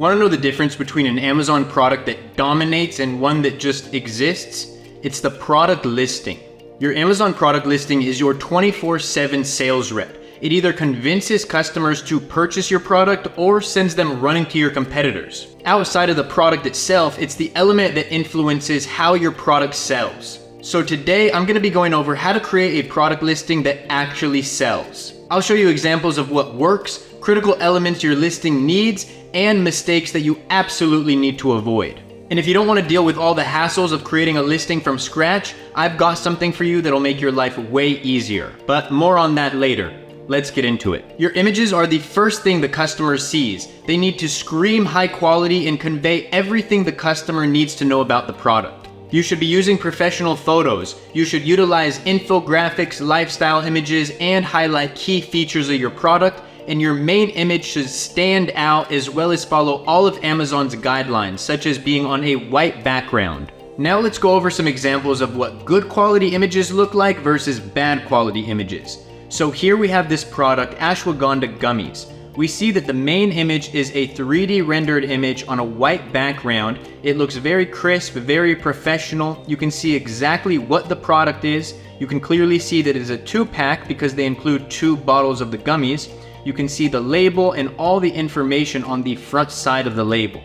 Want to know the difference between an Amazon product that dominates and one that just exists? It's the product listing. Your Amazon product listing is your 24/7 sales rep. It either convinces customers to purchase your product or sends them running to your competitors. Outside of the product itself, it's the element that influences how your product sells. So today, I'm going to be going over how to create a product listing that actually sells. I'll show you examples of what works, critical elements your listing needs, and mistakes that you absolutely need to avoid. And if you don't want to deal with all the hassles of creating a listing from scratch, I've got something for you that'll make your life way easier. But more on that later. Let's get into it. Your images are the first thing the customer sees. They need to scream high quality and convey everything the customer needs to know about the product. You should be using professional photos. You should utilize infographics, lifestyle images, and highlight key features of your product. And your main image should stand out as well as follow all of Amazon's guidelines, such as being on a white background. Now let's go over some examples of what good quality images look like versus bad quality images. So here we have this product, ashwagandha gummies. We see that the main image is a 3D rendered image on a white background. It looks very crisp, very professional. You can see exactly what the product is. You can clearly see that it is a 2-pack because they include 2 bottles of the gummies. You can see the label and all the information on the front side of the label.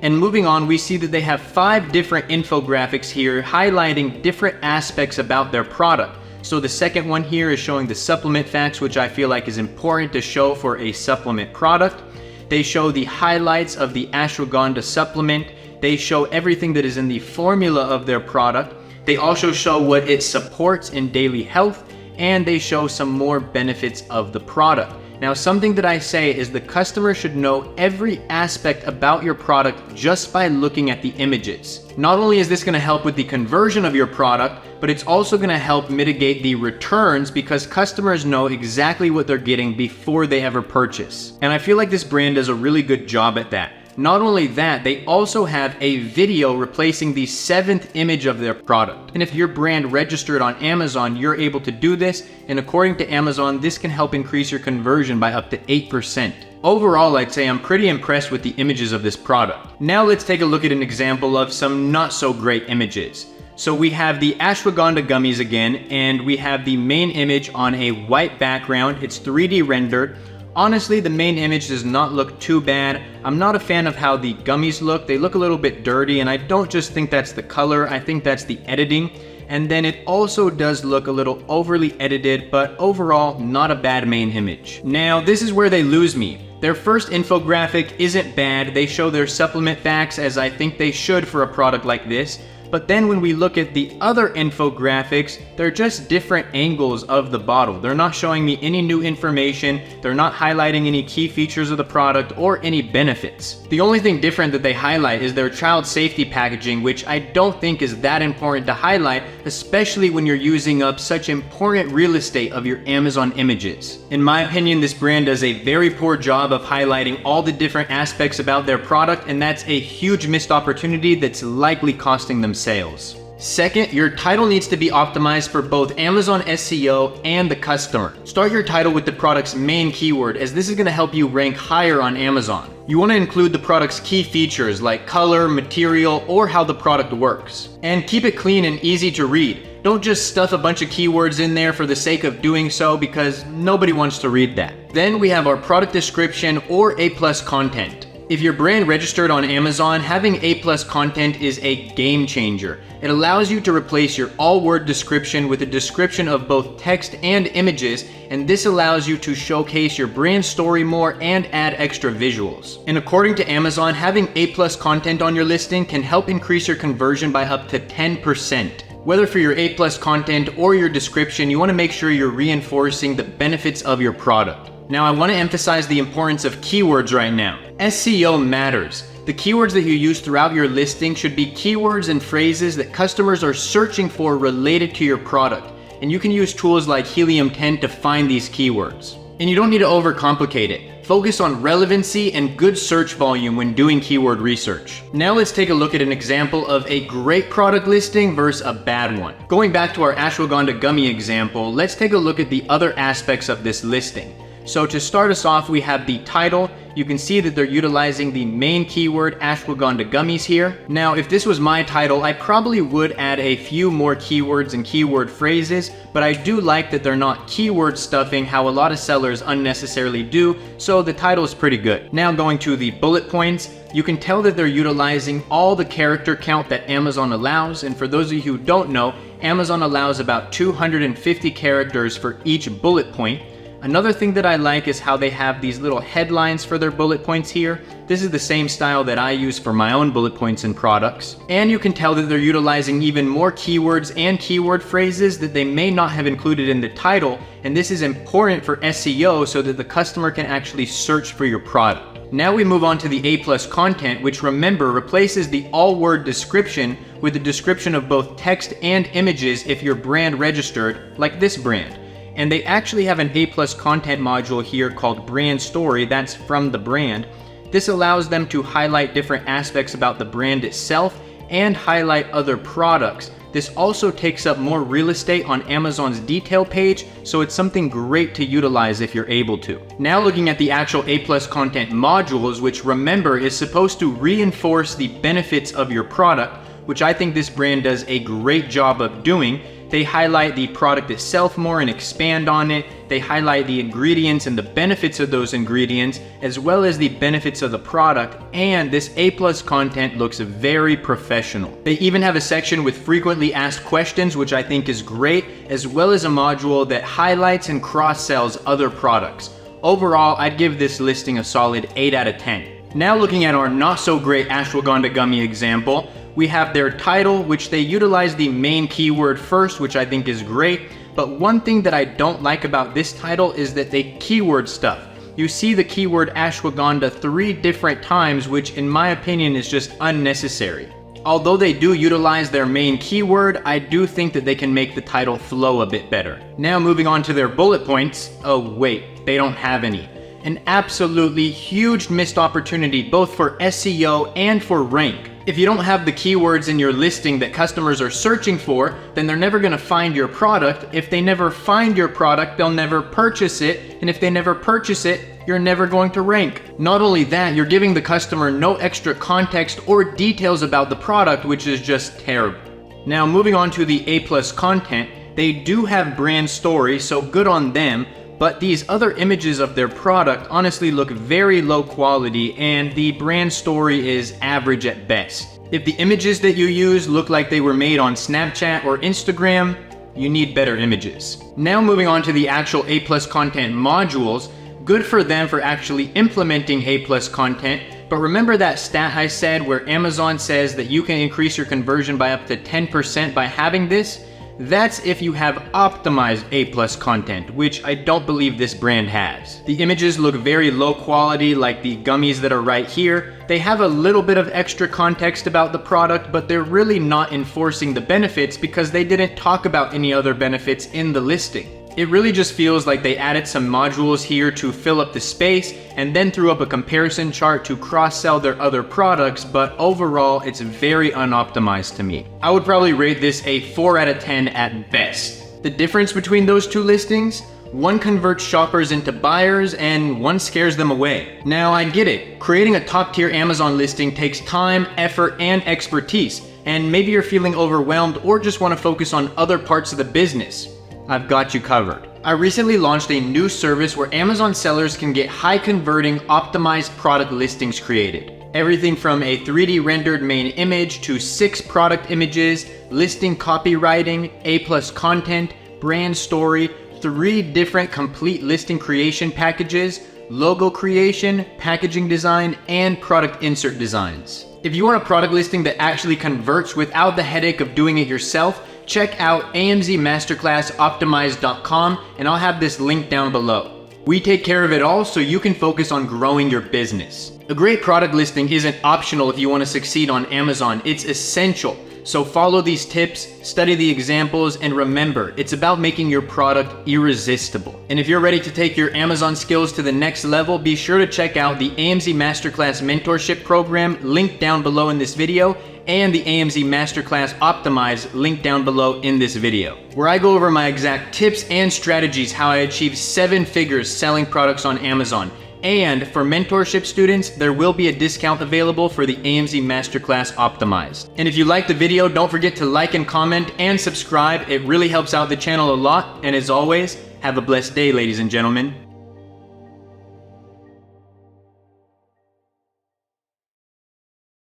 And moving on, we see that they have 5 different infographics here highlighting different aspects about their product. So the second one here is showing the supplement facts, which I feel like is important to show for a supplement product. They show the highlights of the ashwagandha supplement. They show everything that is in the formula of their product. They also show what it supports in daily health, and they show some more benefits of the product. Now, something that I say is the customer should know every aspect about your product just by looking at the images. Not only is this going to help with the conversion of your product, but it's also going to help mitigate the returns because customers know exactly what they're getting before they ever purchase. And I feel like this brand does a really good job at that. Not only that, they also have a video replacing the 7th image of their product. And if your brand registered on Amazon, you're able to do this. And according to Amazon, this can help increase your conversion by up to 8%. Overall, I'd say I'm pretty impressed with the images of this product. Now let's take a look at an example of some not so great images. So we have the ashwagandha gummies again, and we have the main image on a white background. It's 3D rendered. Honestly, the main image does not look too bad. I'm not a fan of how the gummies look. They look a little bit dirty, and I don't just think that's the color, I think that's the editing. And then it also does look a little overly edited, but overall, not a bad main image. Now, this is where they lose me. Their first infographic isn't bad. They show their supplement facts as I think they should for a product like this. But then when we look at the other infographics, they're just different angles of the bottle. They're not showing me any new information. They're not highlighting any key features of the product or any benefits. The only thing different that they highlight is their child safety packaging, which I don't think is that important to highlight, especially when you're using up such important real estate of your Amazon images. In my opinion, this brand does a very poor job of highlighting all the different aspects about their product, and that's a huge missed opportunity that's likely costing them sales. Second, your title needs to be optimized for both Amazon SEO and the customer. Start your title with the product's main keyword, as this is going to help you rank higher on Amazon. You want to include the product's key features like color, material, or how the product works. And keep it clean and easy to read. Don't just stuff a bunch of keywords in there for the sake of doing so because nobody wants to read that. Then we have our product description or A+ content. If your brand registered on Amazon, having A+ content is a game changer. It allows you to replace your all-word description with a description of both text and images, and this allows you to showcase your brand story more and add extra visuals. And according to Amazon, having A+ content on your listing can help increase your conversion by up to 10%. Whether for your A+ content or your description, you want to make sure you're reinforcing the benefits of your product. Now, I want to emphasize the importance of keywords right now. SEO matters. The keywords that you use throughout your listing should be keywords and phrases that customers are searching for related to your product. And you can use tools like Helium 10 to find these keywords. And you don't need to overcomplicate it. Focus on relevancy and good search volume when doing keyword research. Now let's take a look at an example of a great product listing versus a bad one. Going back to our ashwagandha gummy example, let's take a look at the other aspects of this listing. So to start us off, we have the title. You can see that they're utilizing the main keyword ashwagandha gummies here. Now, if this was my title, I probably would add a few more keywords and keyword phrases, but I do like that they're not keyword stuffing how a lot of sellers unnecessarily do, so the title is pretty good. Now going to the bullet points, you can tell that they're utilizing all the character count that Amazon allows, and for those of you who don't know, Amazon allows about 250 characters for each bullet point. Another thing that I like is how they have these little headlines for their bullet points here. This is the same style that I use for my own bullet points and products. And you can tell that they're utilizing even more keywords and keyword phrases that they may not have included in the title, and this is important for SEO so that the customer can actually search for your product. Now we move on to the A+ content, which remember replaces the all-word description with a description of both text and images if you're brand registered, like this brand. And they actually have an A+ content module here called Brand Story, that's from the brand. This allows them to highlight different aspects about the brand itself and highlight other products. This also takes up more real estate on Amazon's detail page, so it's something great to utilize if you're able to. Now looking at the actual A+ content modules, which remember is supposed to reinforce the benefits of your product, which I think this brand does a great job of doing. They highlight the product itself more and expand on it. They highlight the ingredients and the benefits of those ingredients, as well as the benefits of the product, and this A+ content looks very professional. They even have a section with frequently asked questions, which I think is great, as well as a module that highlights and cross-sells other products. Overall, I'd give this listing a solid 8 out of 10. Now looking at our not so great ashwagandha gummy example, we have their title, which they utilize the main keyword first, which I think is great. But one thing that I don't like about this title is that they keyword stuff. You see the keyword ashwagandha 3 different times, which in my opinion is just unnecessary. Although they do utilize their main keyword, I do think that they can make the title flow a bit better. Now moving on to their bullet points. Oh wait, they don't have any. An absolutely huge missed opportunity both for SEO and for rank. If you don't have the keywords in your listing that customers are searching for, then they're never going to find your product. If they never find your product, they'll never purchase it. And if they never purchase it, you're never going to rank. Not only that, you're giving the customer no extra context or details about the product, which is just terrible. Now moving on to the A+ content, they do have brand story, so good on them. But these other images of their product honestly look very low quality, and the brand story is average at best. If the images that you use look like they were made on Snapchat or Instagram, you need better images. Now moving on to the actual A+ content modules, good for them for actually implementing A+ content, but remember that stat I said where Amazon says that you can increase your conversion by up to 10% by having this? That's if you have optimized A+ content, which I don't believe this brand has. The images look very low quality, like the gummies that are right here. They have a little bit of extra context about the product, but they're really not enforcing the benefits because they didn't talk about any other benefits in the listing. It really just feels like they added some modules here to fill up the space and then threw up a comparison chart to cross-sell their other products, but overall it's very unoptimized to me. I would probably rate this a 4 out of 10 at best. The difference between those two listings? One converts shoppers into buyers and one scares them away. Now I get it, creating a top-tier Amazon listing takes time, effort, and expertise, and maybe you're feeling overwhelmed or just want to focus on other parts of the business. I've got you covered. I recently launched a new service where Amazon sellers can get high converting, optimized product listings created. Everything from a 3D rendered main image to 6 product images, listing copywriting, A+ content, brand story, 3 different complete listing creation packages, logo creation, packaging design, and product insert designs. If you want a product listing that actually converts without the headache of doing it yourself, check out amzmasterclassoptimize.com and I'll have this link down below. We take care of it all so you can focus on growing your business. A great product listing isn't optional if you want to succeed on Amazon, it's essential. So follow these tips, study the examples, and remember, it's about making your product irresistible. And if you're ready to take your Amazon skills to the next level, be sure to check out the AMZ Masterclass Mentorship program linked down below in this video, and the AMZ Masterclass Optimize linked down below in this video, where I go over my exact tips and strategies how I achieve 7 figures selling products on Amazon. And for mentorship students, there will be a discount available for the AMZ Masterclass Optimized. And if you liked the video, don't forget to like and comment and subscribe. It really helps out the channel a lot. And as always, have a blessed day, ladies and gentlemen.